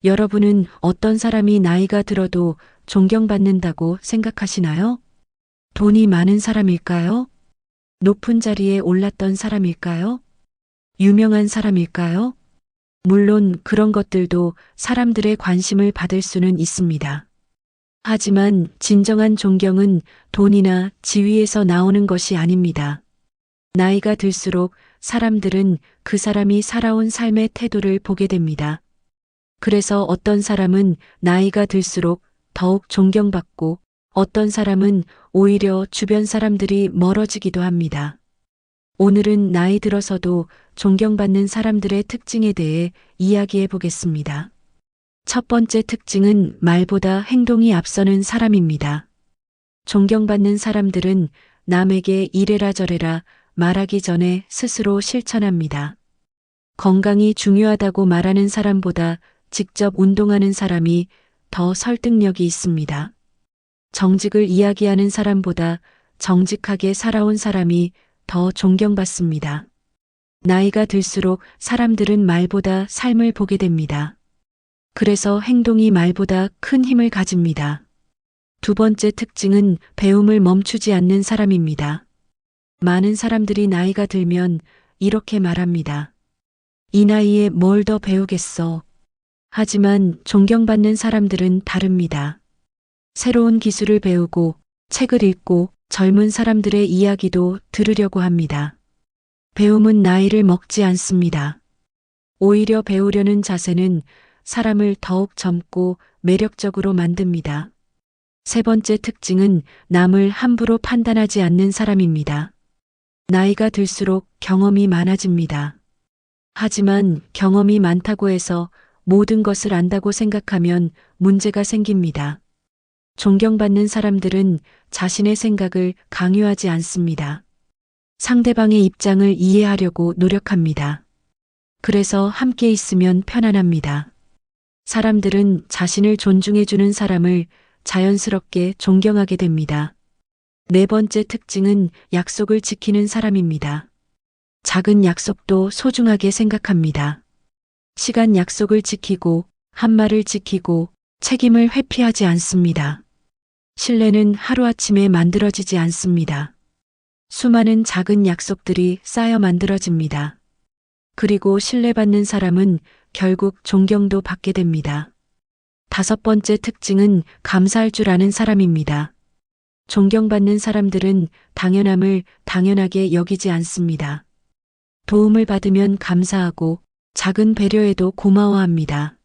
여러분은 어떤 사람이 나이가 들어도 존경받는다고 생각하시나요? 돈이 많은 사람일까요? 높은 자리에 올랐던 사람일까요? 유명한 사람일까요? 물론 그런 것들도 사람들의 관심을 받을 수는 있습니다. 하지만 진정한 존경은 돈이나 지위에서 나오는 것이 아닙니다. 나이가 들수록 사람들은 그 사람이 살아온 삶의 태도를 보게 됩니다. 그래서 어떤 사람은 나이가 들수록 더욱 존경받고 어떤 사람은 오히려 주변 사람들이 멀어지기도 합니다. 오늘은 나이 들어서도 존경받는 사람들의 특징에 대해 이야기해 보겠습니다. 첫 번째 특징은 말보다 행동이 앞서는 사람입니다. 존경받는 사람들은 남에게 이래라 저래라 말하기 전에 스스로 실천합니다. 건강이 중요하다고 말하는 사람보다 직접 운동하는 사람이 더 설득력이 있습니다. 정직을 이야기하는 사람보다 정직하게 살아온 사람이 더 존경받습니다. 나이가 들수록 사람들은 말보다 삶을 보게 됩니다. 그래서 행동이 말보다 큰 힘을 가집니다. 두 번째 특징은 배움을 멈추지 않는 사람입니다. 많은 사람들이 나이가 들면 이렇게 말합니다. 이 나이에 뭘 더 배우겠어. 하지만 존경받는 사람들은 다릅니다. 새로운 기술을 배우고 책을 읽고 젊은 사람들의 이야기도 들으려고 합니다. 배움은 나이를 먹지 않습니다. 오히려 배우려는 자세는 사람을 더욱 젊고 매력적으로 만듭니다. 세 번째 특징은 남을 함부로 판단하지 않는 사람입니다. 나이가 들수록 경험이 많아집니다. 하지만 경험이 많다고 해서 모든 것을 안다고 생각하면 문제가 생깁니다. 존경받는 사람들은 자신의 생각을 강요하지 않습니다. 상대방의 입장을 이해하려고 노력합니다. 그래서 함께 있으면 편안합니다. 사람들은 자신을 존중해주는 사람을 자연스럽게 존경하게 됩니다. 네 번째 특징은 약속을 지키는 사람입니다. 작은 약속도 소중하게 생각합니다. 시간 약속을 지키고 한 말을 지키고 책임을 회피하지 않습니다. 신뢰는 하루아침에 만들어지지 않습니다. 수많은 작은 약속들이 쌓여 만들어집니다. 그리고 신뢰받는 사람은 결국 존경도 받게 됩니다. 다섯 번째 특징은 감사할 줄 아는 사람입니다. 존경받는 사람들은 당연함을 당연하게 여기지 않습니다. 도움을 받으면 감사하고 작은 배려에도 고마워합니다.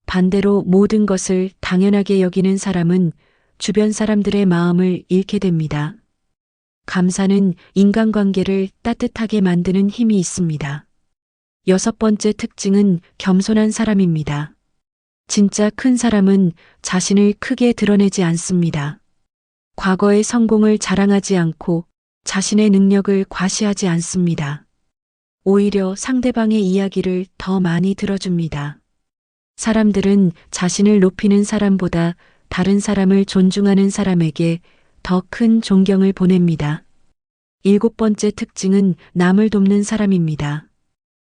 반대로 모든 것을 당연하게 여기는 사람은 주변 사람들의 마음을 잃게 됩니다. 감사는 인간관계를 따뜻하게 만드는 힘이 있습니다. 여섯 번째 특징은 겸손한 사람입니다. 진짜 큰 사람은 자신을 크게 드러내지 않습니다. 과거의 성공을 자랑하지 않고 자신의 능력을 과시하지 않습니다. 오히려 상대방의 이야기를 더 많이 들어줍니다. 사람들은 자신을 높이는 사람보다 다른 사람을 존중하는 사람에게 더 큰 존경을 보냅니다. 일곱 번째 특징은 남을 돕는 사람입니다.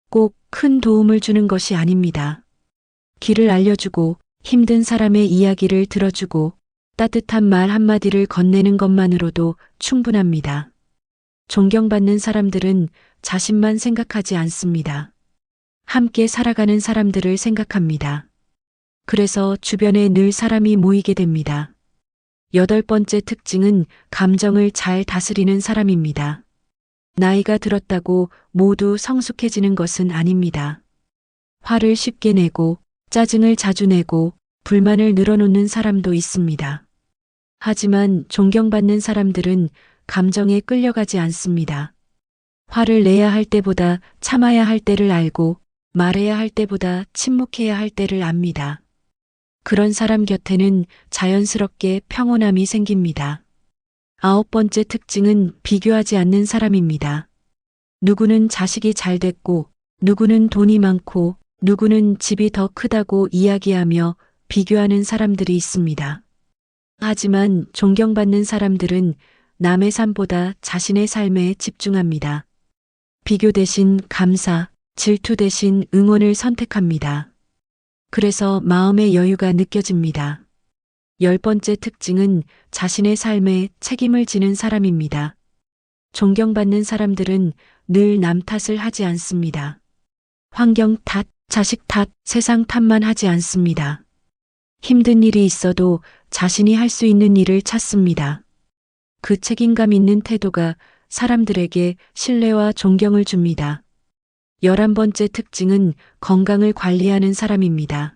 꼭 큰 도움을 주는 것이 아닙니다. 길을 알려주고 힘든 사람의 이야기를 들어주고 따뜻한 말 한마디를 건네는 것만으로도 충분합니다. 존경받는 사람들은 자신만 생각하지 않습니다. 함께 살아가는 사람들을 생각합니다. 그래서 주변에 늘 사람이 모이게 됩니다. 여덟 번째 특징은 감정을 잘 다스리는 사람입니다. 나이가 들었다고 모두 성숙해지는 것은 아닙니다. 화를 쉽게 내고 짜증을 자주 내고 불만을 늘어놓는 사람도 있습니다. 하지만 존경받는 사람들은 감정에 끌려가지 않습니다. 화를 내야 할 때보다 참아야 할 때를 알고 말해야 할 때보다 침묵해야 할 때를 압니다. 그런 사람 곁에는 자연스럽게 평온함이 생깁니다. 아홉 번째 특징은 비교하지 않는 사람입니다. 누구는 자식이 잘 됐고, 누구는 돈이 많고, 누구는 집이 더 크다고 이야기하며 비교하는 사람들이 있습니다. 하지만 존경받는 사람들은 남의 삶보다 자신의 삶에 집중합니다. 비교 대신 감사, 질투 대신 응원을 선택합니다. 그래서 마음의 여유가 느껴집니다. 10번째 특징은 자신의 삶에 책임을 지는 사람입니다. 존경받는 사람들은 늘 남 탓을 하지 않습니다. 환경 탓, 자식 탓, 세상 탓만 하지 않습니다. 힘든 일이 있어도 자신이 할 수 있는 일을 찾습니다. 그 책임감 있는 태도가 사람들에게 신뢰와 존경을 줍니다. 11번째 특징은 건강을 관리하는 사람입니다.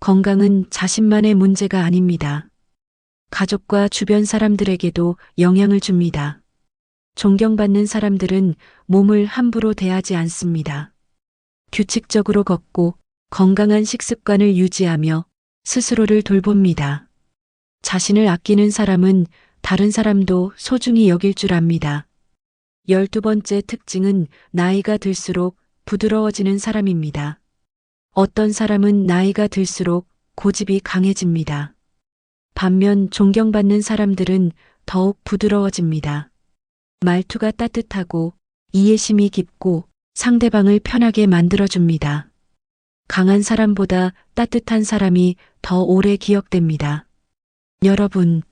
건강은 자신만의 문제가 아닙니다. 가족과 주변 사람들에게도 영향을 줍니다. 존경받는 사람들은 몸을 함부로 대하지 않습니다. 규칙적으로 걷고 건강한 식습관을 유지하며 스스로를 돌봅니다. 자신을 아끼는 사람은 다른 사람도 소중히 여길 줄 압니다. 12번째 특징은 나이가 들수록 부드러워지는 사람입니다. 어떤 사람은 나이가 들수록 고집이 강해집니다. 반면 존경받는 사람들은 더욱 부드러워집니다. 말투가 따뜻하고 이해심이 깊고 상대방을 편하게 만들어줍니다. 강한 사람보다 따뜻한 사람이 더 오래 기억됩니다. 여러분,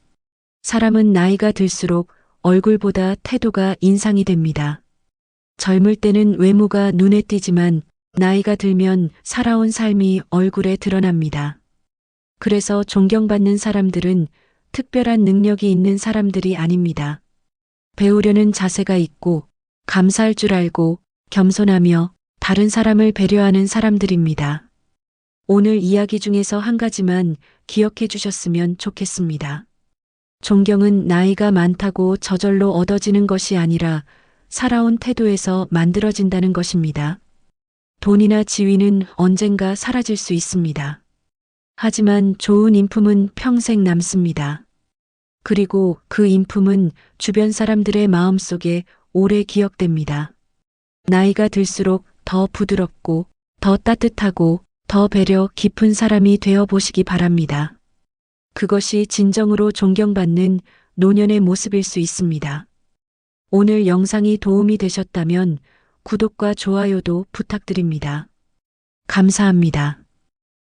사람은 나이가 들수록 얼굴보다 태도가 인상이 됩니다. 젊을 때는 외모가 눈에 띄지만 나이가 들면 살아온 삶이 얼굴에 드러납니다. 그래서 존경받는 사람들은 특별한 능력이 있는 사람들이 아닙니다. 배우려는 자세가 있고 감사할 줄 알고 겸손하며 다른 사람을 배려하는 사람들입니다. 오늘 이야기 중에서 한 가지만 기억해 주셨으면 좋겠습니다. 존경은 나이가 많다고 저절로 얻어지는 것이 아니라 살아온 태도에서 만들어진다는 것입니다. 돈이나 지위는 언젠가 사라질 수 있습니다. 하지만 좋은 인품은 평생 남습니다. 그리고 그 인품은 주변 사람들의 마음속에 오래 기억됩니다. 나이가 들수록 더 부드럽고 더 따뜻하고 더 배려 깊은 사람이 되어 보시기 바랍니다. 그것이 진정으로 존경받는 노년의 모습일 수 있습니다. 오늘 영상이 도움이 되셨다면 구독과 좋아요도 부탁드립니다. 감사합니다.